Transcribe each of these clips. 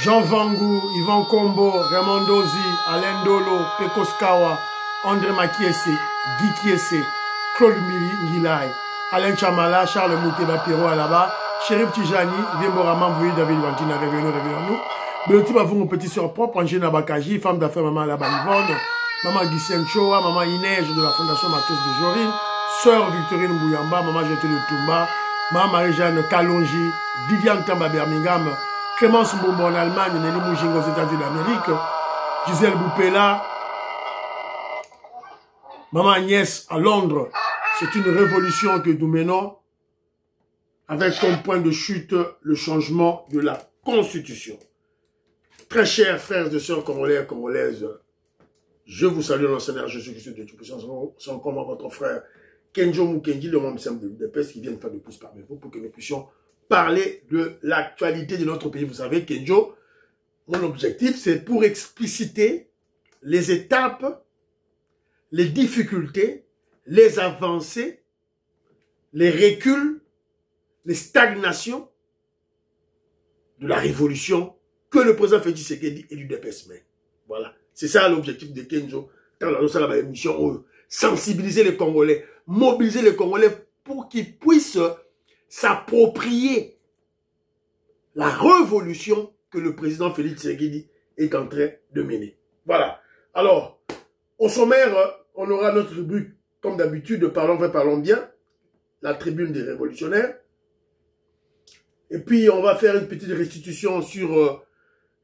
Jean Vangou, Yvan Kombo, Raymond Dozi, Alain Dolo, Pecos Kawa, André Makiese, Guy Kiese, Claude Ngilai, Alain Chamala, Charles Mouteba Pierrot Alaba, Chérif Tijani, Vimbora Mamboui, David Vantina, revenons-nous. Béoti Bavou, mon petit soeur propre, Angèle Bakaji, femme d'affaires Maman Alaba Yvonne, Maman Guissène Choa, Maman Inès de la Fondation Matos de Jorine, Sœur Victorine Bouyamba, Maman Jeté de Toumba, Maman Marie-Jeanne Kalonji, Viviane Tamba Birmingham, Clémence Mbombo en Allemagne, Nelly Moujing aux États-Unis d'Amérique, Gisèle Boupela, Maman Agnès à Londres. C'est une révolution que nous menons avec comme point de chute le changement de la Constitution. Très chers frères et sœurs congolais et congolaises, je vous salue dans le Seigneur Jésus-Christ de Tout-Puissance. C'est encore votre frère Kenjo Mukendi, le membre simple de l'UDPS, qui vient de faire de plus parmi vous pour que nous puissions parler de l'actualité de notre pays. Vous savez, Kenjo, mon objectif, c'est pour expliciter les étapes, les difficultés, les avancées, les reculs, les stagnations de la révolution que le président Félix Tshisekedi et l'UDPS mènent. Voilà. C'est ça l'objectif de Kenjo. Dans la émission, sensibiliser les Congolais, mobiliser les Congolais pour qu'ils puissent s'approprier la révolution que le président Félix Tshisekedi est en train de mener. Voilà. Alors, au sommaire, on aura notre rubrique, comme d'habitude, Parlons vrai, parlons bien, la tribune des révolutionnaires. Et puis, on va faire une petite restitution sur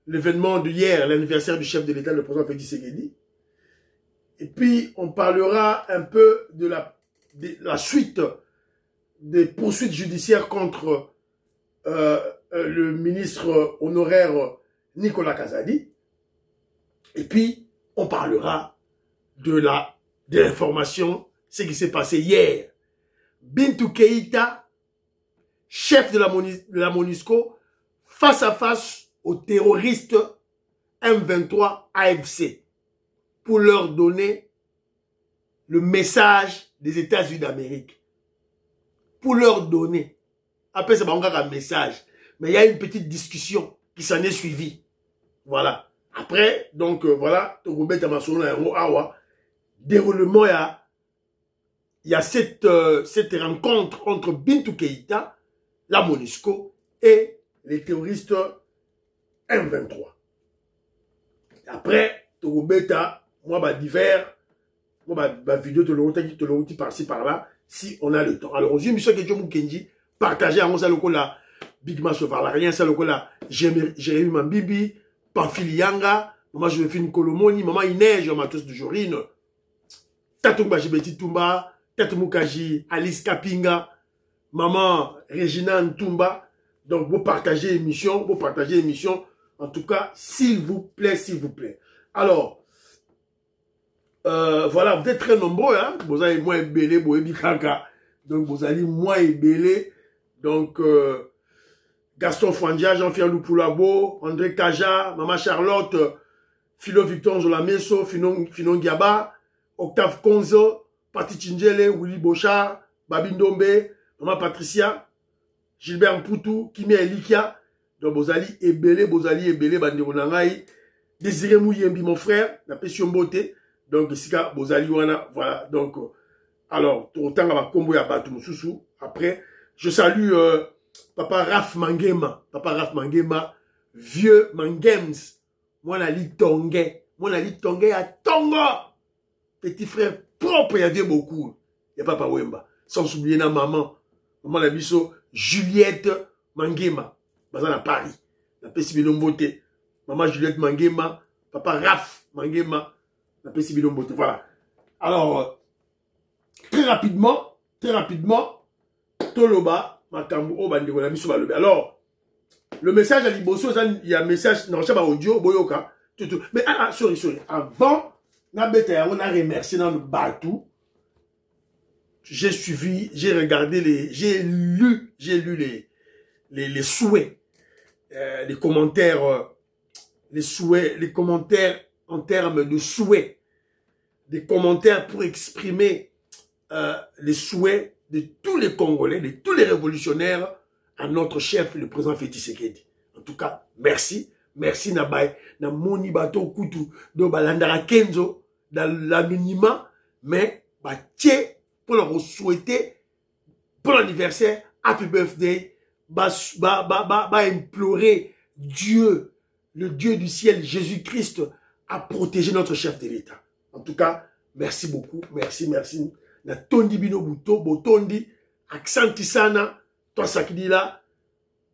l'événement d'hier, l'anniversaire du chef de l'État, le président Félix Tshisekedi. Et puis, on parlera un peu de la suite des poursuites judiciaires contre le ministre honoraire Nicolas Kazadi. Et puis, on parlera de l'information, ce qui s'est passé hier. Bintou Keïta, chef de la MONUSCO, face à face aux terroristes M23 AFC, pour leur donner le message des États-Unis d'Amérique. Pour leur donner. Après, c'est pas encore un message. Mais il y a une petite discussion qui s'en est suivie. Voilà. Après, donc, voilà. Déroulement, il y a cette rencontre entre Bintou Keïta, la MONUSCO, et les terroristes M23. Après, Togobeta, moi, divers, moi, vidéo, te le par-ci, par-là, si on a le temps. Alors, aujourd'hui, monsieur Kedjo Mukendi, partagez à moi ça le là, Big Mass rien, ça le là, Jérémy Mambibi, Pamphili Yanga, maman Joséphine Kolomoni, maman Inès, Matos de Jorine, Tatumba Jibeti Tumba, Tatumukaji, Alice Kapinga, maman Regina Ntumba. Donc, vous partagez l'émission, En tout cas, s'il vous plaît, s'il vous plaît. Alors, voilà, vous êtes très nombreux, hein. Vous avez moins ébélé, donc vous allez moins ébélé. Donc, Gaston Fwandia, Jean-Pierre Lupulabo, André Kaja, Maman Charlotte, Philo Victor Zolameso, Finon Giaba, Octave Konzo, Pati Chinjele, Willy Bochard, Babindombe, Maman Patricia, Gilbert Mpoutou, Kimi Elikia. Donc, Bozali ébélé, Bandironangaï, Désiré Mouyembi, mon frère, la Pession Beauté. Donc, Sika, Bozali Wana, voilà. Donc, alors, autant à combo ya Batu Moussoussou. Après, je salue Papa Raf Mangema, vieux Mangems. Moi, la lit Tongue. À Tongo. Petit frère propre, il y a beaucoup. Il y a Papa Wemba. Sans oublier na maman. Maman la biso, Juliette Mangema. Bazan à Paris. La Pessi Beauté. Maman Juliette Mangema. Papa Raf Mangema. La Pessi Beauté. Voilà. Alors, très rapidement, Toloba, Makambo, Obandego, la Misso Balobe. Alors, le message à Liboso, il y a un message, non, je sais pas, audio, Boyoka. Mais, sorry. Avant, on a remercié dans le Batou. J'ai suivi, j'ai regardé j'ai lu les souhaits, les commentaires en termes de souhaits, des commentaires pour exprimer les souhaits de tous les Congolais, de tous les révolutionnaires à notre chef, le président Félix Tshisekedi. En tout cas, merci. merci na bay na moni bato kutu do balandara kenzo dans l'anonymat mais ba tie pour leur souhaiter pour l'anniversaire happy birthday ba implorer Dieu, le Dieu du ciel, Jésus-Christ, à protéger notre chef de l'État. En tout cas, merci beaucoup, merci. Na tondi bino buto, botondi, accenti sana, toi ça qui dit là,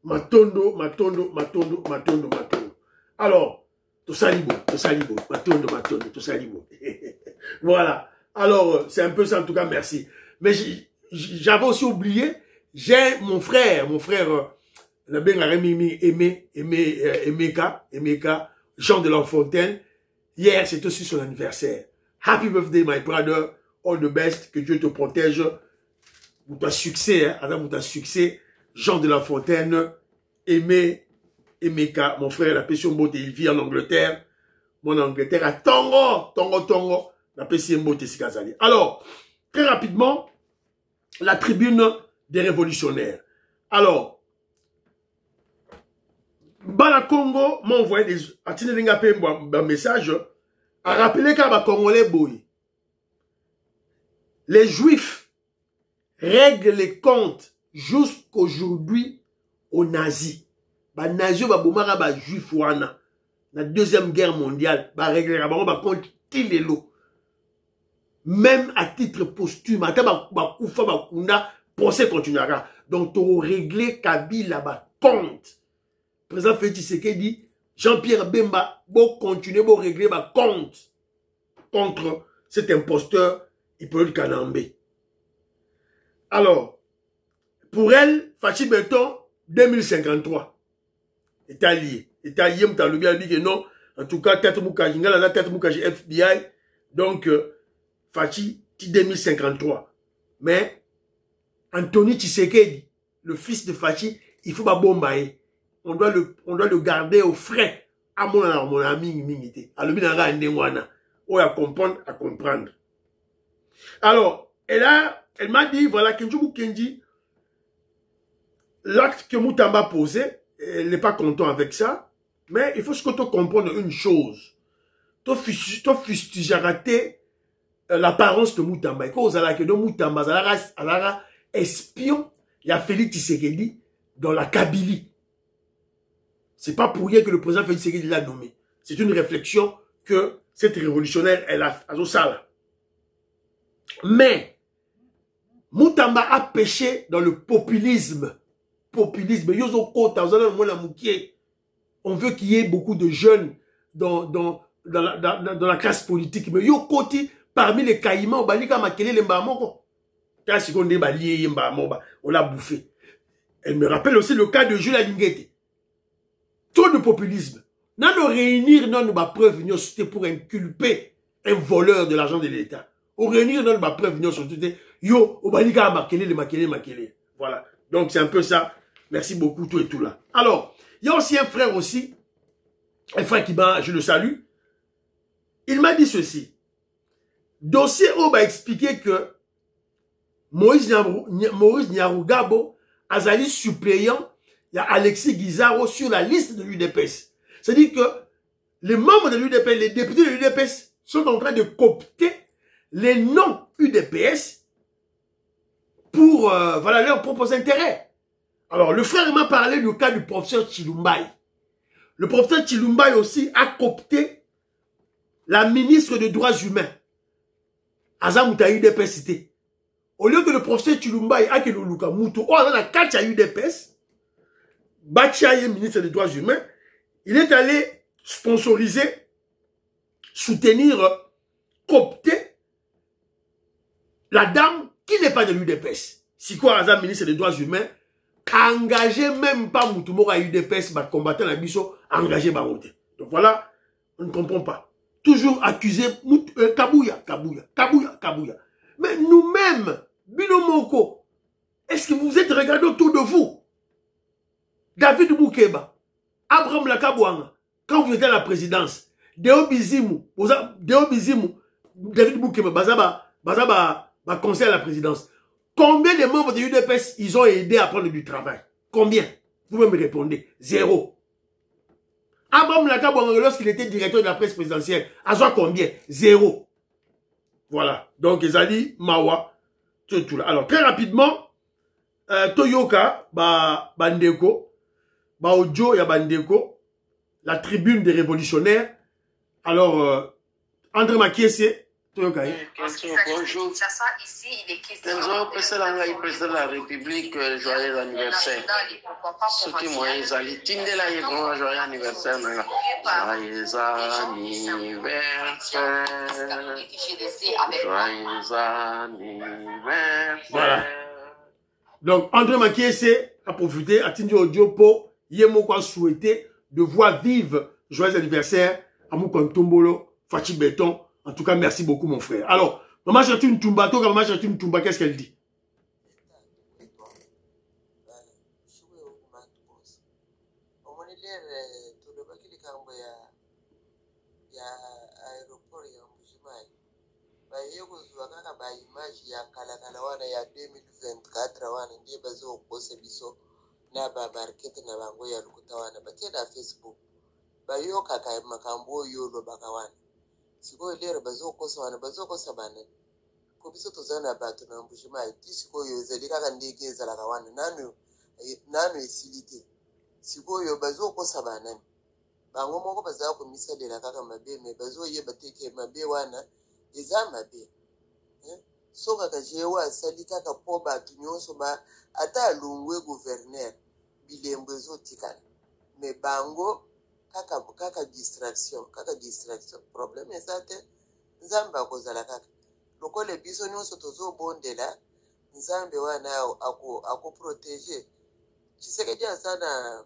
matondo. Alors, tout ça libo, matondo, tout ça libo. Voilà. Alors, c'est un peu ça en tout cas, merci. Mais j'avais aussi oublié, j'ai mon frère, Emeka, Jean de La Fontaine. Hier, c'est aussi son anniversaire. Happy birthday, my brother. All the best. Que Dieu te protège. Pour ton succès, hein. Adam, pour ton succès. Jean de La Fontaine. Emeka, mon frère, la passion beauté. Il vit en Angleterre. Mon Angleterre à Tongo. La passion beauté, c'est Kazali. Alors, très rapidement, la tribune des révolutionnaires. Alors, Bala Congo m'a envoyé un message à rappeler qu'à Congolais boy. Les Juifs règlent les comptes jusqu'aujourd'hui aux nazis. Les nazis ba bomara ba Juif wana. La deuxième guerre mondiale ba régler ba compte tilelo. Même à titre posthume, ata ba kufa ba kunda procès continuera. Donc to régler Kabila ba compte. Président Félix Tshisekedi, Jean-Pierre Bemba, bon continuer, bon régler ma compte contre cet imposteur Hippolyte Kanambe. Alors, pour elle, Fachi Beton, 2053. Est allié. M'talobi dit que non. En tout cas, tête Moukaji, la tête Moukaji FBI. Donc, Fachi, 2053. Mais, Anthony Tshisekedi, le fils de Fachi, il faut pas bombayer. On doit le garder au frais. À mon ami, mingité. Alors, à comprendre. Alors, elle m'a dit, voilà, Kenjou Kenji, l'acte que Moutamba posait, elle n'est pas content avec ça, mais il faut que tu comprennes une chose. Tu as raté l'apparence de Moutamba. Et quand vous avez que Moutamba, Zalara espion, il y a Félix Tshisekedi dans la Kabylie. C'est pas pour rien que le président Félix Tshisekedi l'a nommé. C'est une réflexion que cette révolutionnaire, elle a à Zosala. Mais, Moutamba a péché dans le populisme. On veut qu'il y ait beaucoup de jeunes dans la classe politique. Mais Yokoti, parmi les caïmans, on l'a bouffé. Elle me rappelle aussi le cas de Jules Alinguete. Trop de populisme. Nous réunir nos preuves, c'était pour inculper un voleur de l'argent de l'État. On réunir nos preuves, c'était yo, obalika makele. Voilà. Donc c'est un peu ça. Merci beaucoup, tout et tout là. Alors, il y a aussi un frère qui m'a, je le salue. Il m'a dit ceci. Dossier où va expliquer que Moïse Nyarugabo, Azali suppléant, il y a Alexis Guizaro sur la liste de l'UDPS. C'est-à-dire que les membres de l'UDPS, les députés de l'UDPS sont en train de coopter les noms UDPS pour voilà, leurs propres intérêts. Alors, le frère m'a parlé du cas du professeur Chilumbaï. Le professeur Chilumbaï aussi a coopté la ministre des Droits Humains, Azamouta UDPS cité. Au lieu que le professeur Chilumbaï a que le Luka Moutou, on a la carte à UDPS, Bachiaye, ministre des Droits Humains, il est allé sponsoriser, soutenir, coopter la dame qui n'est pas de l'UDPS. Si quoi, Azam, ministre des Droits Humains, a engagé même pas Moutoumou à UDPS, bah, combattant la biso, engagé Baroté. Donc voilà, on ne comprend pas. Toujours accusé Kabouya. Mais nous-mêmes, Binomoko, est-ce que vous êtes regardés autour de vous? David Boukeba, Abraham Lakabouanga, quand vous étiez à la présidence, Deo Bizimu, David Boukeba, Bazaba, conseil à la présidence. Combien de membres de l'UDPS ils ont aidé à prendre du travail? Combien? Vous me répondez. 0. Abraham Laka, lorsqu'il était directeur de la presse présidentielle, à soit combien? 0. Voilà. Donc, Ezali, Mawa, tout là. Alors, très rapidement, Toyoka, Bandeko, Ojo, ya Bandeko, la tribune des révolutionnaires. Alors, André Makiese, Toyoka. Bonjour. Ici, il est question. Président de la République, joyeux anniversaire. Ce qui moi, ils allaient tinder là, ils vont joyeux anniversaire. Joyeux anniversaire. Joyeux anniversaire. Voilà. Donc, André Makiese a profité, a tindi audio pour Yemoko souhaiter de voir vive joyeux anniversaire à Moukontombolo, Fachi Béton. En tout cas, merci beaucoup, mon frère. Alors, Maman Chatune Toumba, toi, Maman Chatune Toumba, qu'est-ce qu'elle dit? Siko lere bazoko sabane ko biso tozana bato na mbushima siko yo ezali kaka ndeke ezalaka wana nanu esilite siko yo bazoko sabane bango moko bazala komisalela kaka mabe me bazoyeba teke mabe wana eza mabe soka kajewa asali kaka po bato nyonso ata alungwe gouverneur bilembo ezotikala me bango kaka distraction problème ezate nzambe akozala kaka lokole biso nyonso tozobondela nzambe wana akoprotege Tshisekedi azana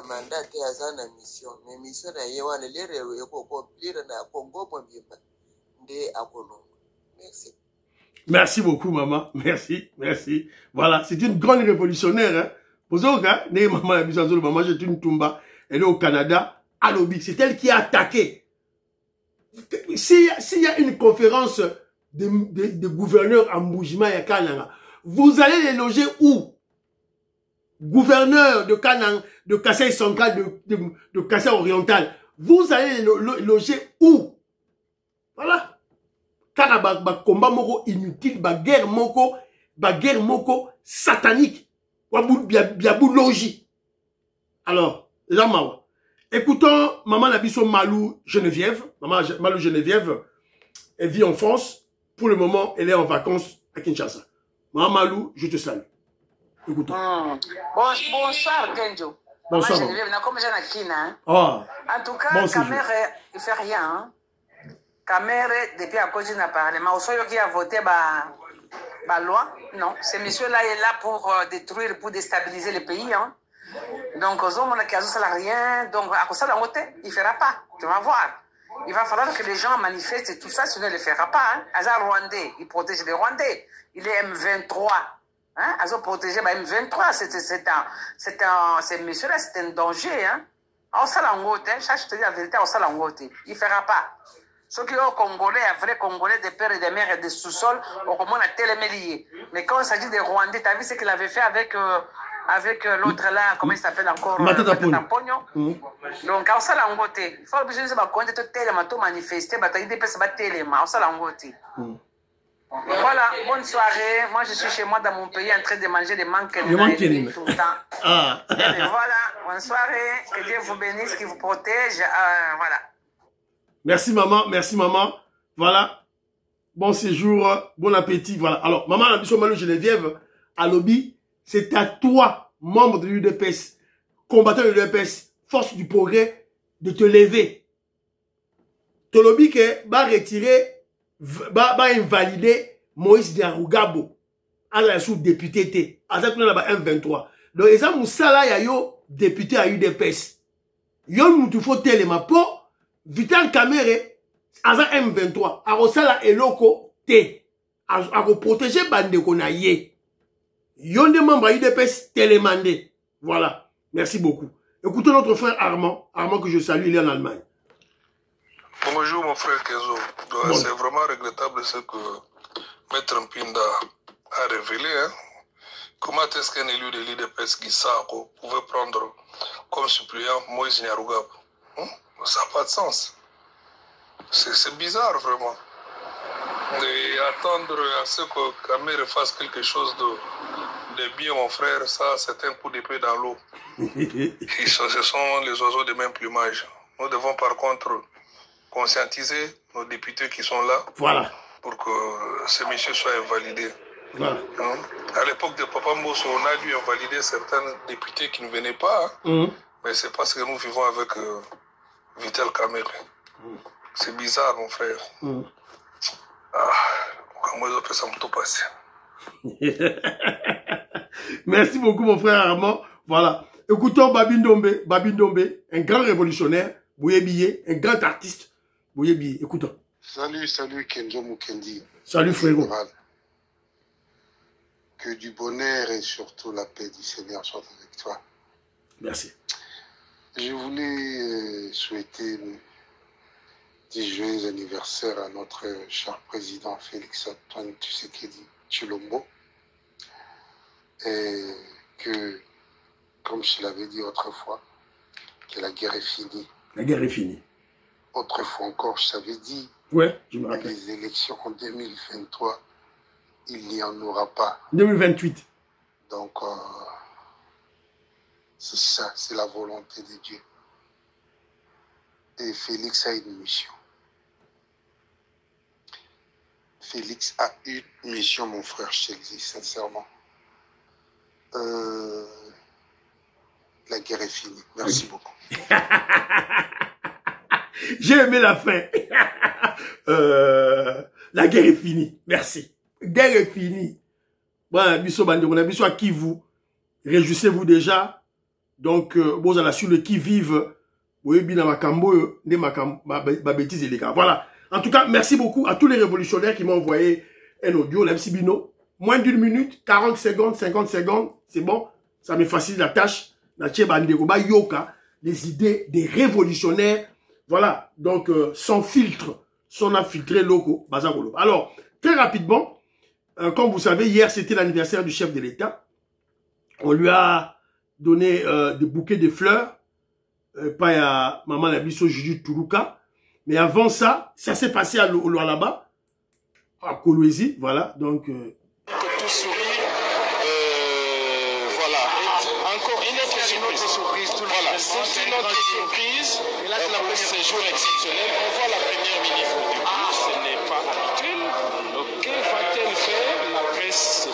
mandat azana mission mais mission na ye wana lere ekokomplire na Congo mobimba nde akolonga. Merci. Merci beaucoup, maman. Merci, merci. Voilà, c'est une grande révolutionnaire. Hein. Bozoka, né maman, maman, j'ai une Toumba. Elle est au Canada, à Lobby. C'est elle qui a attaqué. S'il y a une conférence de gouverneurs à Mboujima et à Kananga, vous allez les loger où? Gouverneur de Kanang, de Kassai Central, de Kassai Oriental. Vous allez les loger où? Voilà. Car combat moko inutile, guerre moko satanique. Biabou logi. Alors, Lamawa. Écoutons Maman Nabiso Malou Geneviève. Maman Malou Geneviève, elle vit en France. Pour le moment, elle est en vacances à Kinshasa. Maman Malou, je te salue. Écoutons. Bonsoir, Genjo. Bonsoir. Maman Geneviève, comme j'ai Kina. Oh. En tout cas, Bon Kamere, il ne fait rien. Hein. Kamere, depuis à cause d'un parlement, au qui a voté la loi. Non, ce monsieur-là est là pour détruire, pour déstabiliser le pays. Hein. Donc, aux hommes qui n'ont rien, donc à cause de la montée, il ne fera pas. Tu vas voir. Il va falloir que les gens manifestent et tout ça, sinon il ne le fera pas. Hein. Azar Rwandais, il protège les Rwandais. Il est M23. Hein? Azar protégé par M23. Ce monsieur-là, c'est un danger. Hein? Je te dis la vérité, il ne fera pas. Ceux qui sont Congolais, un vrai Congolais, des pères et des mères et des sous-sols, on commence à télémélier. Mais quand il s'agit des Rwandais, tu as vu ce qu'il avait fait avec l'autre là, comment il s'appelle encore? Matata Pogno. Donc, on s'est langoté. Il faut que je compte tout télé, tout manifester, il dépêche pas télé, on s'est langoté. Voilà, bonne soirée. Moi, je suis chez moi dans mon pays en train de manger des manques tout le temps. Ah. Et voilà, bonne soirée. Que Dieu vous bénisse, qu'il vous protège. Voilà. Merci maman, merci maman. Voilà. Bon séjour, bon appétit. Voilà. Alors, maman, la mission Malou Geneviève, à Lobby, c'est à toi, membre de l'UDPS, combattant de l'UDPS, force du progrès, de te lever. Ton lobby que va retirer, va invalider Moïse Diarugabo, à la sous-député T, à ça qu'on a là-bas M23. Donc, ils ont Moussala Yayo, député à UDPS. Yon Moutufo Telema Po, Vital Kamere, à M23, à Rosala Eloko T, à protéger Bandeko na ye. Yon des membres à UDPS télémandé. Voilà. Merci beaucoup. Écoutez notre frère Armand. Armand que je salue, il est en Allemagne. Bonjour mon frère Kezo. Bon. C'est vraiment regrettable ce que Maître Mpinda a révélé. Hein. Comment est-ce qu'un élu de l'UDPS Gisako pouvait prendre comme suppléant Moïse Nyarugabo. Ça n'a pas de sens. C'est bizarre, vraiment. Et attendre à ce que Kamere fasse quelque chose de bien, mon frère, ça, c'est un coup d'épée dans l'eau. Ce sont les oiseaux de même plumage. Nous devons, par contre, conscientiser nos députés qui sont là. Voilà. Pour que ces messieurs soient invalidés. Voilà. À l'époque de Papa Mbosso, on a dû invalider certains députés qui ne venaient pas. Mais c'est parce que nous vivons avec Vital Kamerhe. C'est bizarre, mon frère. Comment ils appellent ça me tout passer. Merci beaucoup, mon frère Armand. Voilà. Écoutons Babindombe. Babindombe, un grand révolutionnaire. Bouyebillé, un grand artiste. Bouyebillé, écoutons. Salut Kenzo Mukendi. Salut frérot. Que du bonheur et surtout la paix du Seigneur soit avec toi. Merci. Je voulais souhaiter un joyeux anniversaire à notre cher président Félix-Antoine Tshisekedi Tshilombo. Et que, comme je l'avais dit autrefois, que la guerre est finie. La guerre est finie. Autrefois encore, je t'avais dit, ouais, je me rappelle. Les élections en 2023, il n'y en aura pas. 2028. Donc, c'est ça, c'est la volonté de Dieu. Et Félix a une mission. Félix a une mission, mon frère, je te le dis sincèrement. La guerre est finie. Merci beaucoup. J'ai aimé la fin. La guerre est finie. Merci. Guerre est finie. Bon, biso bande, on a biso à qui vous. Réjouissez-vous déjà. Donc, bon, on a su le qui vive. Oui, bien ma cambo, ma bêtise et les gars. Voilà. En tout cas, merci beaucoup à tous les révolutionnaires qui m'ont envoyé un audio, l'MC Bino. Moins d'une minute, 40 secondes, 50 secondes. C'est bon. Ça me facilite la tâche. Les idées des révolutionnaires. Voilà. Donc, sans filtre, sans infiltré loco. Alors, très rapidement, comme vous savez, hier, c'était l'anniversaire du chef de l'État. On lui a donné des bouquets de fleurs. Pas à Maman Nabiso Juju Tourouka. Mais avant ça, ça s'est passé à là-bas. À Kolwezi, voilà. Donc... tout sourire. Voilà. Encore une autre surprise. Voilà. C'est une autre surprise. Pour ce jour exceptionnel, on voit la première ministre. Ce n'est pas habituel. Donc, que va-t-elle faire? La presse...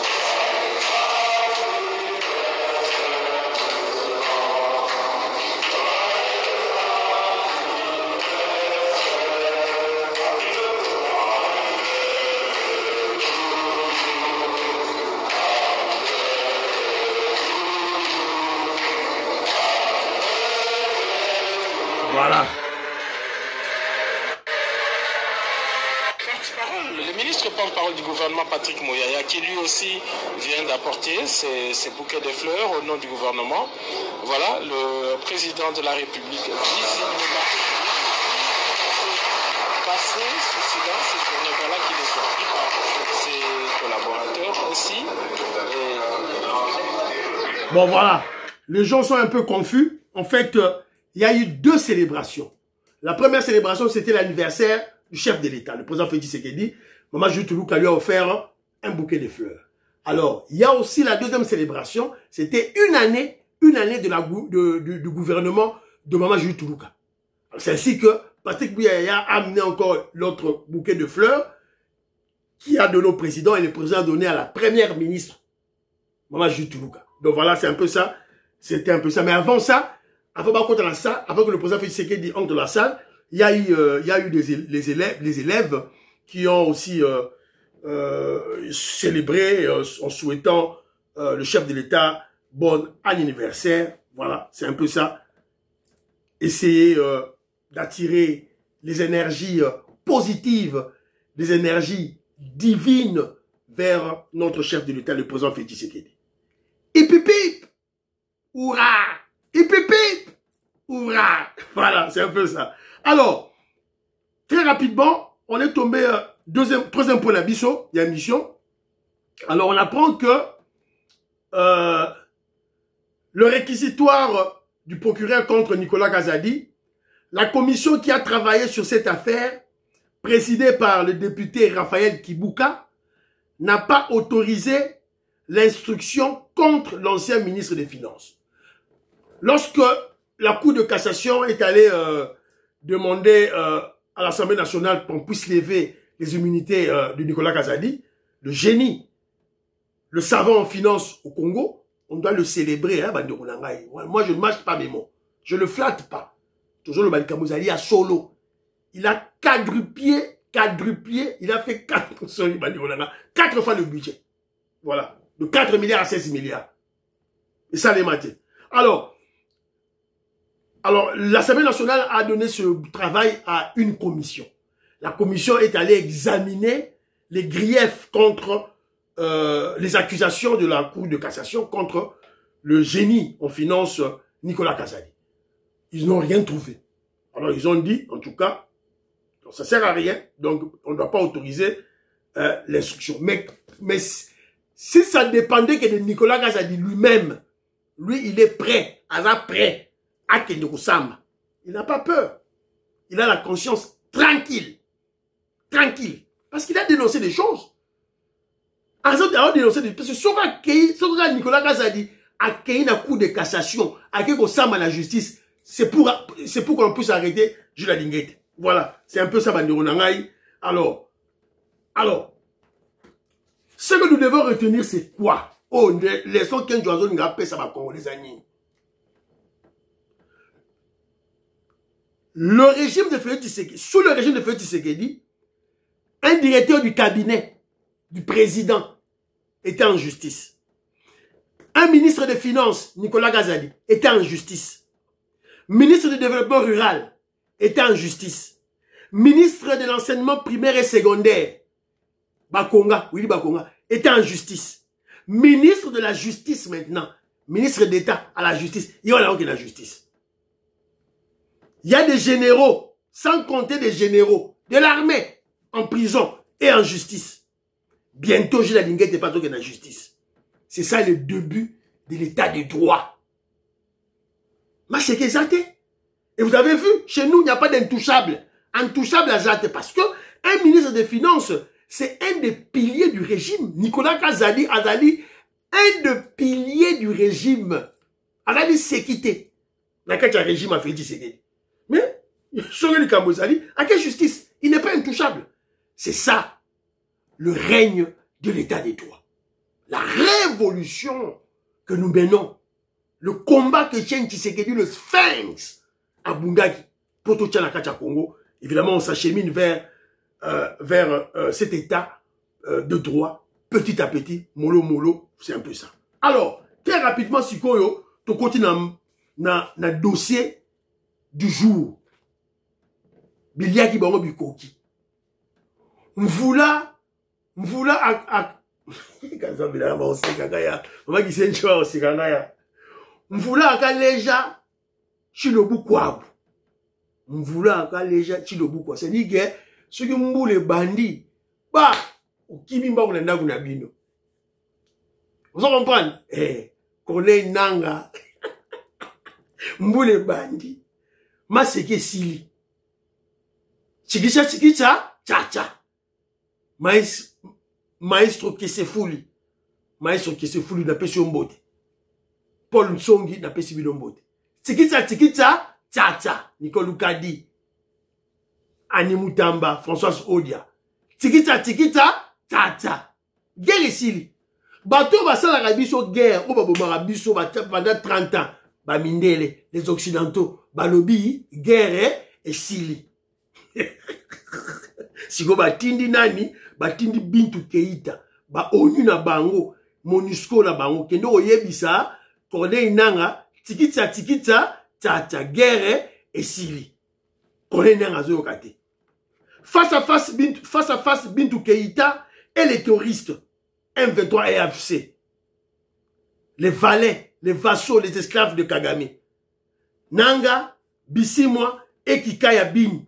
Voilà. Le ministre porte-parole du gouvernement, Patrick Mouyaya, qui lui aussi vient d'apporter ses bouquets de fleurs au nom du gouvernement. Voilà, le président de la République visiblement passé sous silence et pour ne voilà qu'il est surpris par ses collaborateurs aussi. Bon, voilà. Les gens sont un peu confus. En fait... il y a eu deux célébrations. La première célébration, c'était l'anniversaire du chef de l'État, le président Félix Tshisekedi. Maman Juju Tourouka lui a offert un bouquet de fleurs. Alors, il y a aussi la deuxième célébration, c'était une année du gouvernement de Maman Juju Tourouka. C'est ainsi que Patrick Mouyaya a amené encore l'autre bouquet de fleurs qui a donné au président et le président a donné à la première ministre, Maman Juju Tourouka. Donc voilà, c'est un peu ça. C'était un peu ça. Mais avant ça, avant que le président Félix Tshisekedi entre dans la salle, il y a eu les élèves qui ont aussi célébré en souhaitant le chef de l'État bon anniversaire. Voilà, c'est un peu ça. Essayer d'attirer les énergies positives, les énergies divines vers notre chef de l'État, le président Félix Tshisekedi. Hip hip hip! Hurrah! Hip hip hip! Hurrah! Voilà, c'est un peu ça. Alors, très rapidement, on est tombé troisième point d'abisso, il y a une mission. Alors, on apprend que le réquisitoire du procureur contre Nicolas Kazadi, la commission qui a travaillé sur cette affaire, présidée par le député Raphaël Kibuka, n'a pas autorisé l'instruction contre l'ancien ministre des Finances. Lorsque la Cour de cassation est allée demander à l'Assemblée nationale qu'on puisse lever les immunités de Nicolas Kazadi, le génie, le savant en finance au Congo, on doit le célébrer. Hein, moi, je ne mâche pas mes mots. Je ne le flatte pas. Toujours le Balikamouzali à solo. Il a quadruplié, il a fait 4 fois le budget. Voilà. De 4 milliards à 16 milliards. Et ça, les matés. Alors, l'Assemblée nationale a donné ce travail à une commission. La commission est allée examiner les griefs contre les accusations de la Cour de cassation contre le génie en finance Nicolas Kazadi. Ils n'ont rien trouvé. Alors ils ont dit, en tout cas, ça ne sert à rien, donc on ne doit pas autoriser l'instruction. Mais si ça dépendait que de Nicolas Kazadi lui-même, lui il est prêt à Kendeko Samba. Il n'a pas peur. Il a la conscience tranquille. Tranquille. Parce qu'il a dénoncé des choses. Parce que si Nicolas Kazadi a créé une cour de cassation, a Kendeko Samba la justice, c'est pour qu'on puisse arrêter Jules Linguette. Voilà. C'est un peu ça, Bandironangaï. Alors, ce que nous devons retenir, c'est quoi? Oh, laissons qu'un joison n'a pas ça va congolais amis. Le régime de Félix Tshisekedi, sous le régime de Félix Tshisekedi, un directeur du cabinet du président était en justice. Un ministre des Finances, Nicolas Kazadi, était en justice. Ministre du Développement Rural était en justice. Ministre de l'Enseignement primaire et secondaire, Bakonga, Willy Bakonga, était en justice. Ministre de la Justice maintenant, ministre d'État à la justice, il y a là la justice. Il y a des généraux, sans compter des généraux, de l'armée, en prison et en justice. Bientôt, Gilles Linguette n'est pas dans la justice. C'est ça le début de l'état de droit. Mais c'est que ça. Et vous avez vu, chez nous, il n'y a pas d'intouchable. Intouchable à Zate, parce que un ministre des Finances, c'est un des piliers du régime. Nicolas Kazadi, Azali, un des piliers du régime. Azali s'est quitté. Dans quel régime a fait Tshisekedi. Mais, Sogeli Kambozali, à quelle justice? Il n'est pas intouchable. C'est ça, le règne de l'état des droits. La révolution que nous menons, le combat que tient Tshisekedi, le sphinx, à Bundagi, pour tout Tchanakacha Congo, évidemment, on s'achemine vers cet état de droit, petit à petit, mollo, c'est un peu ça. Alors, très rapidement, Sikoyo, tu continues dans le dossier du jour. Biliaki Bango Bikoki. Mvula akaleja chilobu kwabu. Mvula akaleja chilobu kwabu. C'est-à-dire que ceux qui mboule bandi, bah, okimimba kulenda kuna bino. Vous comprenez? Kone nanga. Mboule bandi. Maseke sili. Chikicha, cha. Maestro Kesefuli. Maestro Kesefuli n'a pas sur mbote. Paul Nsongi n'a pas sur mbote. Chikicha, cha. Nicole Lukadi. Annie Moutamba, Françoise Odia. Chikicha, cha. Guerre ici. Bateau va la rabiso guerre. Ou ba rabiso pendant 30 ans. Ba mindele, les occidentaux. Balobi, guerre et sili. Siko batindi nani, batindi Bintu Keita, ba ONU na bango, MONUSCO na bango, kendo oyebisa, Corneille Nanga, tikitsa, cha, guerre et sili. Corneille Nanga zo yokate. Face à face, Bintu Keita et les terroristes, M23 et AFC. Les valets, les vassaux, les esclaves de Kagame. Nanga, Bisimwa et Kikaya Bin.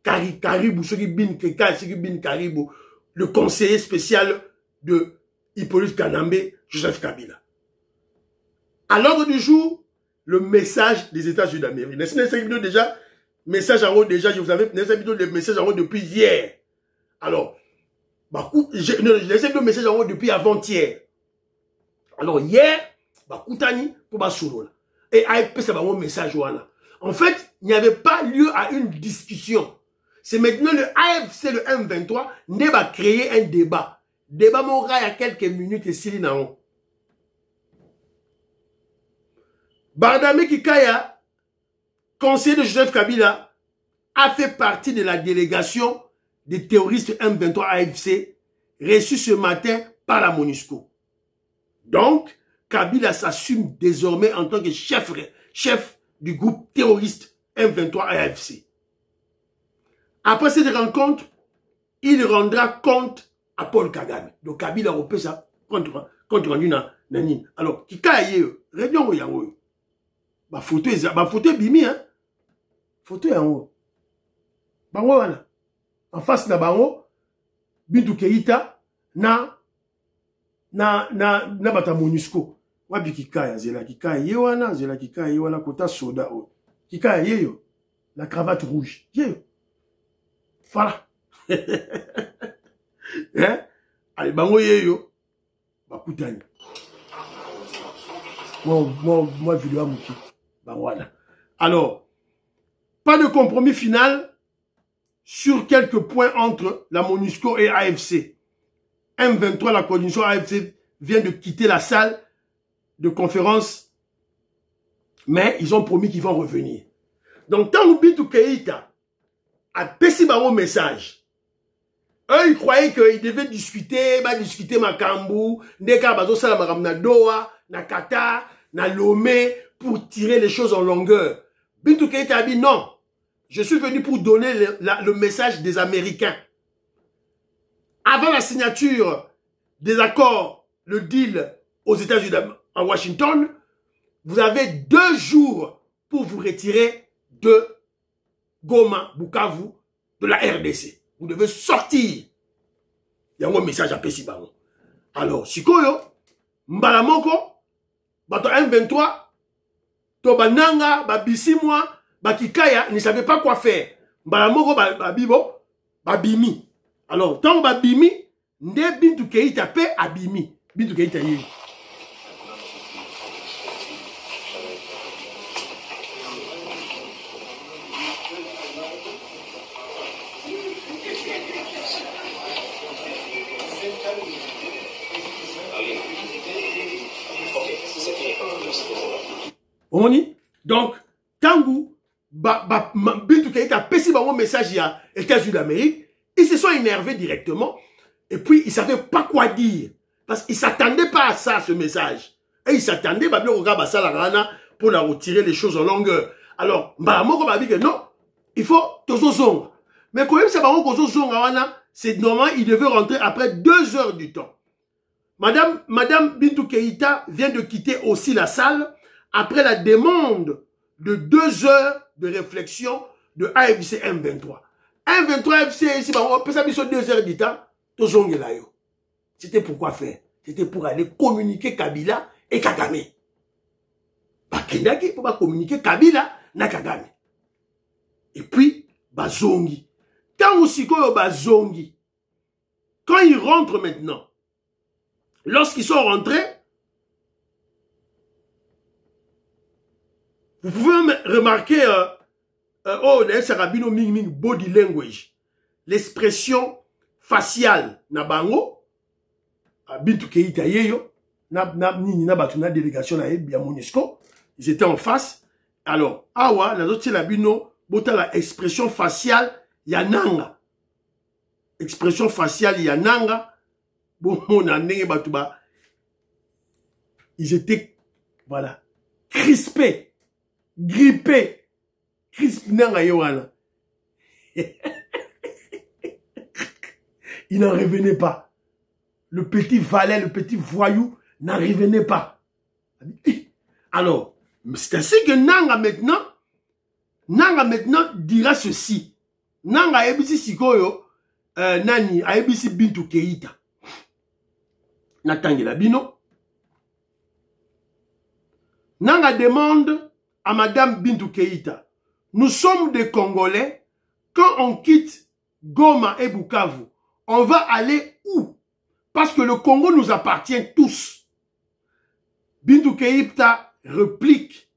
Karibou, le conseiller spécial de Hippolyte Kanambe, Joseph Kabila. À l'ordre du jour, le message des États-Unis d'Amérique. N'est-ce pas déjà, message en haut déjà, je vous avais, n'est-ce pas le message en haut depuis hier. Alors, bah, j'ai laissé le message en haut depuis avant-hier. Alors, hier, bah, Koutani, pour ma solo. Et AFP, ça va mon message, voilà. En fait, il n'y avait pas lieu à une discussion. C'est maintenant le AFC, le M23, ne va créer un débat. Débat m'aura il y a quelques minutes et Sili Naon. Bardame Kikaya, conseiller de Joseph Kabila, a fait partie de la délégation des terroristes M23 AFC reçus ce matin par la MONUSCO. Donc, Kabila s'assume désormais en tant que chef du groupe terroriste M23 AFC. Après cette rencontre, il rendra compte à Paul Kagame. Donc Kabila repose ça contre rendu Nani. Alors, Kikaye, réunion yango. Ba photo bimi hein. Photo yango. Bango wana. En face na bango Bintou Keïta na bata MONUSCO. Wabi Kikaya zela Kikaye wana, zela Kikaye wana kota soda o. Kikaye yo. La cravate rouge. Yo. Voilà. Hein? Allez, bango yeyo. Bakutani. Moi, vidéo à Mouki. Voilà. Alors, pas de compromis final sur quelques points entre la MONUSCO et AFC. M23, la coalition AFC, vient de quitter la salle de conférence, mais ils ont promis qu'ils vont revenir. Donc, tant que Bintou Keïta a péci mon message, eux, ils croyaient qu'ils devaient discuter Makambou, Ndeka Bazo Salamaram na Doha, na Qatar, na Lomé, pour tirer les choses en longueur. Bintou Keïta a dit non. Je suis venu pour donner le message des Américains. Avant la signature des accords, le deal aux États-Unis, à Washington, vous avez 2 jours pour vous retirer de Goma, Bukavu, de la RDC. Vous devez sortir. Il y a un message à Pessibango. Alors, Sikoyo, Mbalamoko, Bato M23, Tobananga, Babisimwa, Bakikaya, ne savait pas quoi faire. Mbalamoko, Babibo, Babimi. Alors, tant que Babimi, Nde Bintou Keïta pe Abimi. Bintou Keïta yé. On y? Donc, Tangu, Bintou Keïta péci un message à États-Unis d'Amérique, ils se sont énervés directement, et puis ils ne savaient pas quoi dire, parce qu'ils ne s'attendaient pas à ça, ce message. Et ils s'attendaient, pour la retirer les choses en longueur. Alors, non, il faut Tozozong. Mais quand même, c'est normal, il devait rentrer après 2 heures du temps. Madame Bintou Keïta vient de quitter aussi la salle après la demande de 2 heures de réflexion de AFC M23. M23 AFC ici, on peut s'habiller sur 2 heures du temps. C'était pour quoi faire? C'était pour aller communiquer Kabila et Kagame. Bakendaki pour pas communiquer Kabila na Kagame. Et puis, Bazongi. Quand aussi Bazongi, quand ils rentrent maintenant, lorsqu'ils sont rentrés, vous pouvez remarquer, Sarabino Ming body language, l'expression faciale na bango, Bintou Keïta yeyo, na délégation na MONUSCO, ils étaient en face. Alors, awa, la autre labino, bota la expression faciale yananga. Expression faciale yananga. Bon, mon année, batouba. Ils étaient, voilà, crispés, grippés. Crispés, nanga yowana. Il n'en revenait pas. Le petit valet, le petit voyou n'en revenait pas. Alors, c'est ainsi que Nanga maintenant dira ceci. Nanga ABC Sikoyo, Nani, ABC Bintou Keïta. Natangela Bino. Nanga demande à Madame Bintou Keïta, nous sommes des Congolais, quand on quitte Goma et Bukavu, on va aller où? Parce que le Congo nous appartient tous. Bintou Keïta réplique.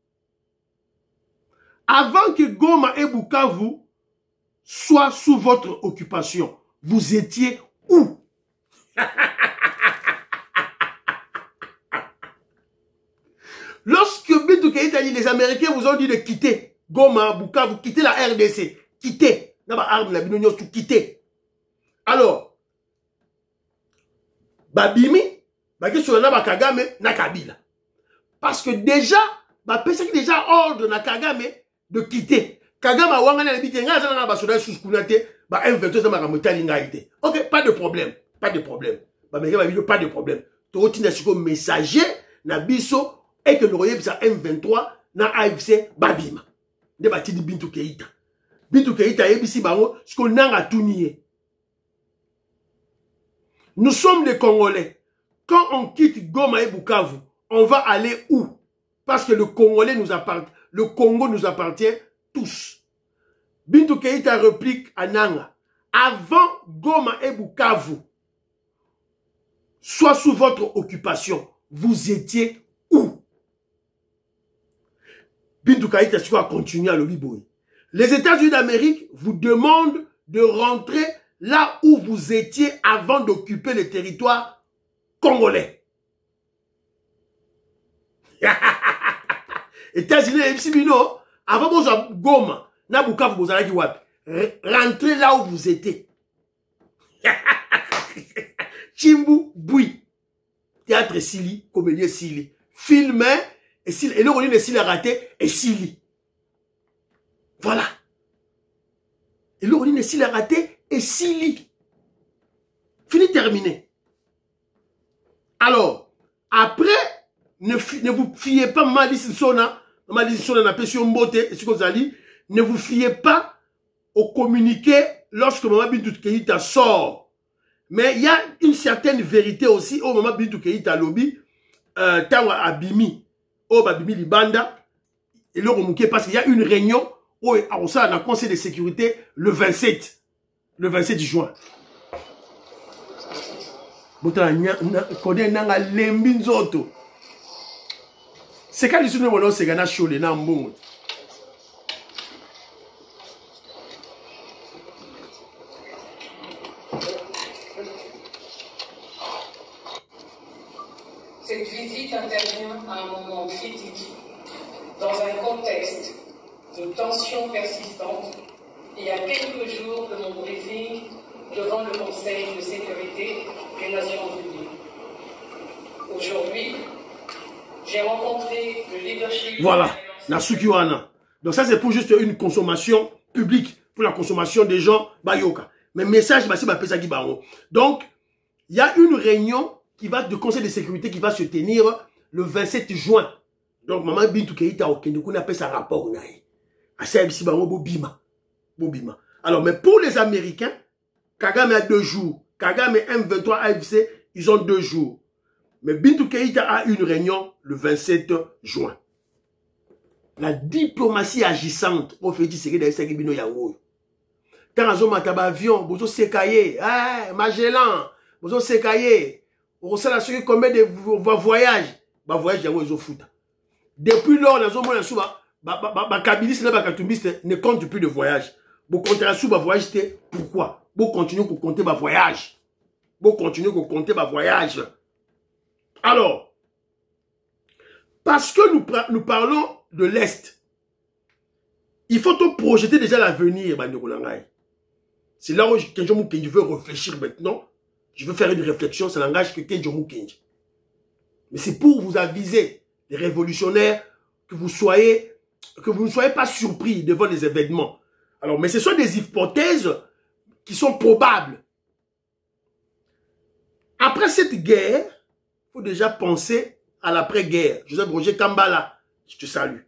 Avant que Goma et Bukavu soient sous votre occupation, vous étiez où? Lorsque Bintou Keïta dit, les Américains vous ont dit de quitter Goma, Bukavu, quitter la RDC, quitter. Quitter. Alors, Babimi, Kagame, Nakabila. Parce que déjà, c'est déjà ordre na Kagame de quitter. Kagame a wangana na biti nga zana ba soda sous kunate ba M22 za makamotali ngaite. OK, pas de problème, pas de problème. Ba mega ba video pas de problème. To tina siko messager na biso et que le royaume ça M23 na AFC babima. De ba tidi Bintou Keïta. Bintou Keïta yebisi bango siko nanga tunié. Nous sommes des Congolais. Quand on quitte Goma et Bukavu, on va aller où? Parce que le Congolais nous appartient. Le Congo nous appartient tous. Bintou Keïta réplique à Nanga. Avant Goma et Bukavu, soit sous votre occupation, vous étiez où? Bintou Keïta a continué à le libouer. Les États-Unis d'Amérique vous demandent de rentrer là où vous étiez avant d'occuper le territoire congolais. États-Unis, avant que Goma, Nabuka, vous allez dire, rentrez là où vous étiez. Chimbu Boui, théâtre Sili, comédien Sili, film, et Sili, et le rôle de Sili a raté, et Sili. Voilà. Et le rôle de Sili a raté, et Sili. Fini, terminé. Alors, après, ne vous fiez pas, ne vous fiez pas au communiqué lorsque Maman Bintou Keïta sort. Mais il y a une certaine vérité aussi au moment Bintou Keïta lobby, Tawa Abimi, au Babimi Libanda, et le remonqué parce qu'il y a une réunion au sein du Conseil de sécurité le 27 juin. C'est quand les gens se gagnent chaud les noms. Cette visite intervient à un moment critique, dans un contexte de tensions persistantes et à quelques jours de mon briefing devant le Conseil de sécurité des Nations Unies. Aujourd'hui, j'ai rencontré le leadership... Voilà, Nasukiwana. Donc ça c'est pour juste une consommation publique, pour la consommation des gens, Bayoka. Mais message, donc, il y a une réunion de conseil de sécurité qui va se tenir le 27 juin. Donc, Maman Bintou Keïta, on appelle ça rapport. Alors, mais pour les Américains, Kagame a 2 jours. Kagame M23 AFC, ils ont 2 jours. Mais Bintou Keïta a une réunion le 27 juin. La diplomatie agissante, au fait, c'est que Bino Yawo. Quand on a un avion, on a un Magellan, on a un on sait combien de voyages, ils ont foutu. Depuis lors, on a un Kabilis ne compte plus de voyages. Vous comptez la voyage, pourquoi? Vous continuez à compter ma voyage. Vous continuez à compter ma voyage. Alors, parce que nous parlons de l'Est, il faut tout projeter déjà l'avenir. C'est là où je veux réfléchir maintenant. Je veux faire une réflexion, ça n'engage que Kenjomu Kenji. Mais c'est pour vous aviser, les révolutionnaires, que vous ne soyez pas surpris devant les événements. Alors, mais ce sont des hypothèses qui sont probables. Après cette guerre, il faut déjà penser à l'après-guerre. Joseph Roger Kambala, je te salue.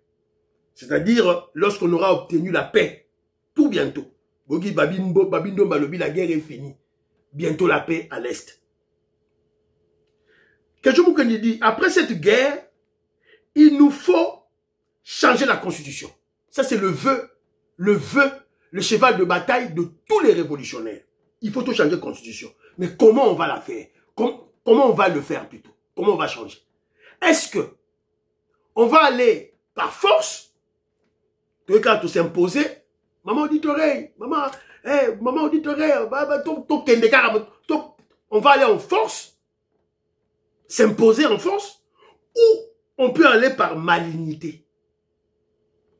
C'est-à-dire, lorsqu'on aura obtenu la paix, tout bientôt. Bogi Babindo Balobi, la guerre est finie. Bientôt la paix à l'Est. Kenjomu Kenji dit, après cette guerre, il nous faut changer la constitution. Ça, c'est le cheval de bataille de tous les révolutionnaires. Il faut tout changer la constitution. Mais comment on va la faire? Comment on va le faire plutôt? Comment on va changer? Est-ce que on va aller par force? Quand tout s'imposer, maman dit oreille, maman dit oreille, on va aller en force, s'imposer en force, ou on peut aller par malignité.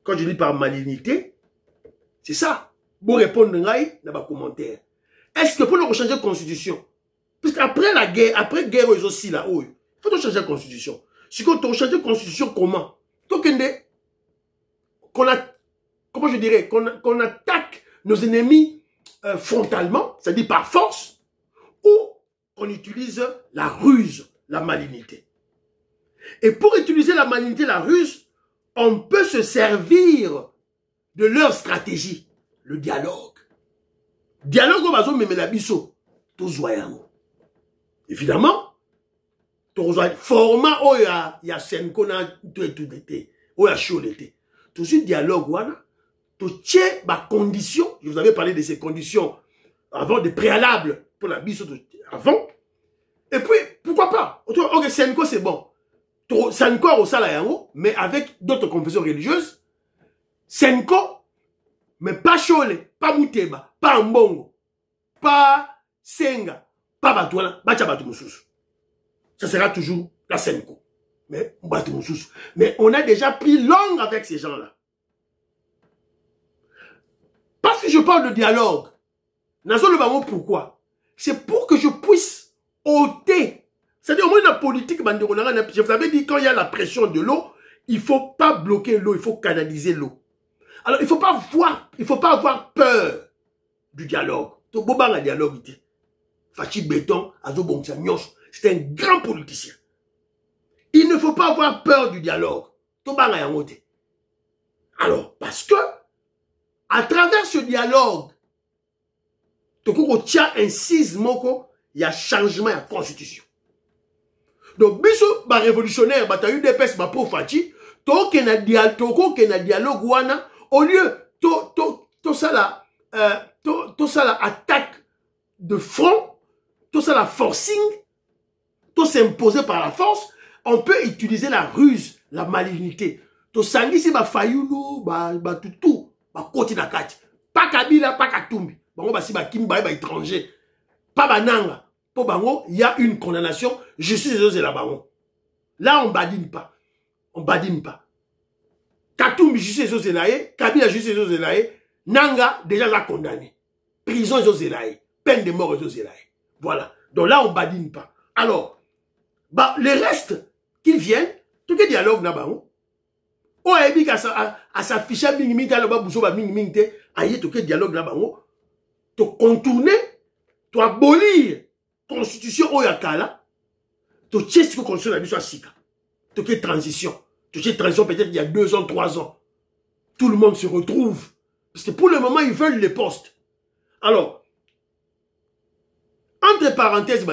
Quand je dis par malignité, c'est ça. Vous répondre dans vos commentaires. Est-ce que pour nous changer la constitution, parce qu'après la guerre, après guerre aussi là, il faut changer la constitution. Si on change la constitution, comment? Comment je dirais, qu'on attaque nos ennemis frontalement, c'est-à-dire par force, ou qu'on utilise la ruse, la malignité. Et pour utiliser la malignité, la ruse, on peut se servir de leur stratégie, le dialogue. Dialogue au bazo mais la biso, tout zoyango. Évidemment, tout format où il y a Senko na tout été, où il y a chaud l'été. Tout ce dialogue wana, tout tient ma condition. Je vous avais parlé de ces conditions avant, des préalables pour la biso avant. Et puis pourquoi pas? Ok, Senko c'est bon. Senko au salayango, mais avec d'autres confessions religieuses. Senko, mais pas Chole, pas Mouteba, pas Mbongo, pas Senga, pas Batouana, Bachabatumusus. Ça sera toujours la Senko. Mais Batumusus. Mais on a déjà pris langue avec ces gens-là. Parce que je parle de dialogue. Nazo le bango pourquoi? C'est pour que je puisse ôter. C'est-à-dire, au moins la politique, je vous avais dit, quand il y a la pression de l'eau, il ne faut pas bloquer l'eau, il faut canaliser l'eau. Alors, il ne faut pas avoir peur du dialogue. Fachi Béton, c'est un grand politicien. Il ne faut pas avoir peur du dialogue. Alors, parce que, à travers ce dialogue, il y a un sismoko, il y a changement de la constitution. Donc, biso, ba révolutionnaire, ba tayu dépêche, ba pour Fachi, to na dialogue wana, au lieu, to ça la attaque de front, to ça la forcing, to s'imposer par la force, on peut utiliser la ruse, la malignité. To sangi si ba fayulu, ba tutu, ba koti na kati. Pas Kabila, pas Katumbi. Bango ba si ba kimba, ba étranger. Pas bananga. Pour Bango, il y a une condamnation. Justice et la Bango. Là, on badine pas. On badine pas. Katumbi, justice et la Kabila, justice et la Nanga, déjà l'a condamné. Prison et la peine de mort et la voilà. Donc là, on badine pas. Alors, bah, les restes qui viennent, tout le dialogue na Bango. Oh, et bien, à s'afficher, mingimite, à l'oba, bousso, mingimite, aïe, tout le dialogue na Bango. Tu contourner, tu abolir constitution oyakala, tu tiens ce que constitution la vie soit sika. Tu fais transition. Tu fais transition peut-être il y a 2 ans, 3 ans. Tout le monde se retrouve. Parce que pour le moment, ils veulent les postes. Alors, entre parenthèses, je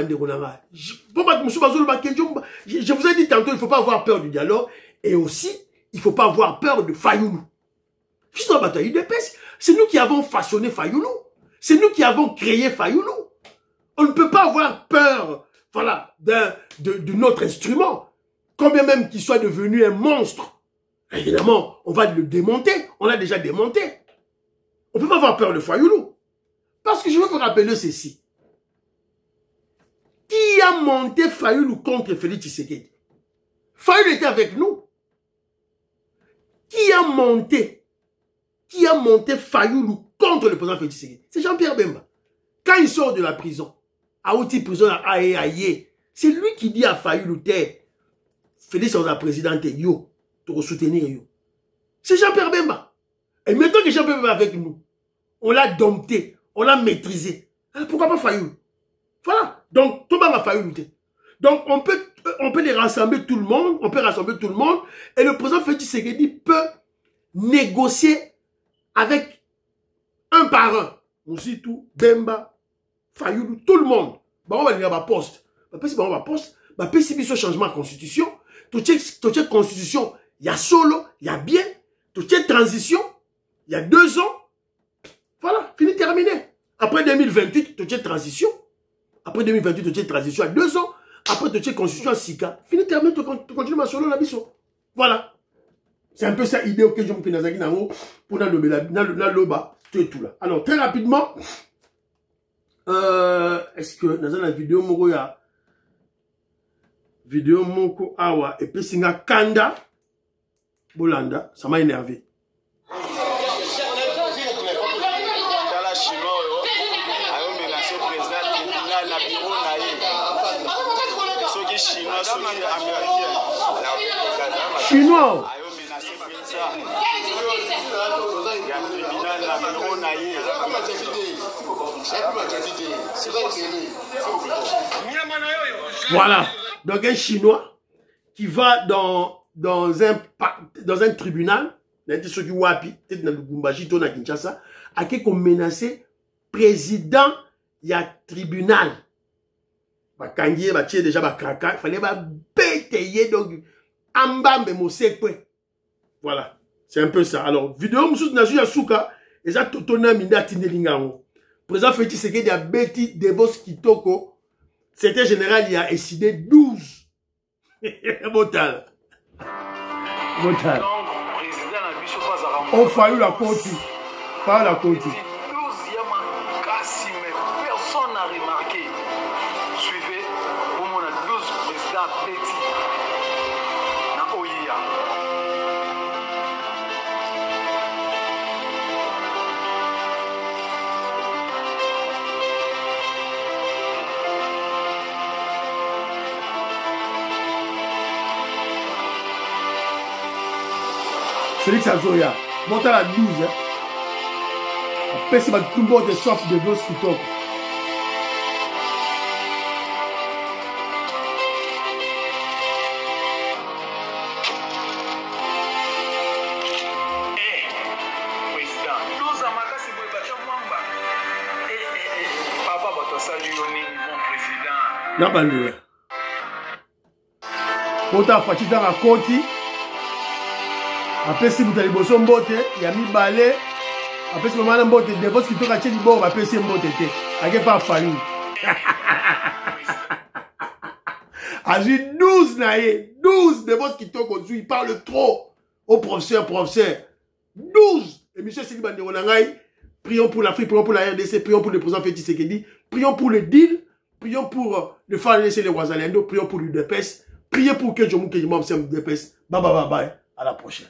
vous ai dit tantôt, il ne faut pas avoir peur du dialogue. Et aussi, il ne faut pas avoir peur de Fayoulou. C'est nous qui avons façonné Fayoulou. C'est nous qui avons créé Fayoulou. On ne peut pas avoir peur, voilà, de notre instrument. Combien même qu'il soit devenu un monstre. Évidemment, on va le démonter. On l'a déjà démonté. On ne peut pas avoir peur de Fayoulou. Parce que je veux vous rappeler ceci. Qui a monté Fayoulou contre Félix Tshisekedi? Fayoulou était avec nous. Qui a monté Fayoulou contre le président Félix Tshisekedi? C'est Jean-Pierre Bemba. Quand il sort de la prison, à outil prison à Aye, c'est lui qui dit à Fayoulou, Félix est la présidente, yo, pour soutenir yo. C'est Jean-Pierre Bemba. Et maintenant que Jean-Pierre Bemba est avec nous, on l'a dompté, on l'a maîtrisé. Alors pourquoi pas Fayoulou? Voilà. Donc, tout le monde a Fayoulou. Donc, on peut les rassembler tout le monde, et le président Félix Tshisekedi peut négocier avec un par un. Aussi tout, Bemba, Fayoulou, tout le monde. On va dire à poste. On va poste. Si on changement de constitution, toute constitution il y a solo, il y a bien, toute cette transition, il y a 2 ans. Voilà, fini, terminé. Après 2028, toute cette transition. Après 2028, toute cette transition à 2 ans. Après toute cette constitution à Sika. Fini, terminé, tu continues ma solo, la biso. Voilà. C'est un peu ça l'idée auquel je me fais dans pour la loba, tout et tout là. Alors, très rapidement, est-ce que dans la vidéo, il y a vidéo moko awa et puis singa kanda bolanda, ça m'a énervé. Chinois. Voilà, donc un Chinois qui va dans un tribunal, ceux qui wapi, peut-être dans le Gumbaji, dans Kinshasa, à qui qu'on menaçait président, il y a tribunal. Bah kangié, bah tiens déjà bah kraka, il fallait bah bétayer donc ambambe mosekwe. Voilà, c'est un peu ça. Alors vidéo moussous na juya souka, et ça totona minda tindelingango. Président Félix Tshisekedi a bêti Devos Kitoko. C'était général, il a décidé 12. Motal. Motal. On faillit la côte. Pas la côte. Personne n'a remarqué. Suivez, au moins 12 présidents Betty. Na Oya. Félix Azoya, monte à la 12. Après, c'est tout le monde est sauf de Devos Kitoko. Na bandula. Monta fatita na koti. Après si vous avez besoin de mbote, il y a mis balai. Après si vous avez mbote, Devos Kitoko a tenu bon, après c'est mbote. Avec pas famille. Agi 12 naïe, 12 Devos Kitoko, il parle trop au professeur. 12. Et monsieur Sidi Banderonangaï, prions pour l'Afrique, prions pour la RDC, prions pour le président Félix Tshisekedi, prions pour le deal, prions pour le faire laisser les Ouazalendo, prions pour l'UDPS, priez pour que je m'occupe de l'UDPS. Bye bye bye bye. À la prochaine.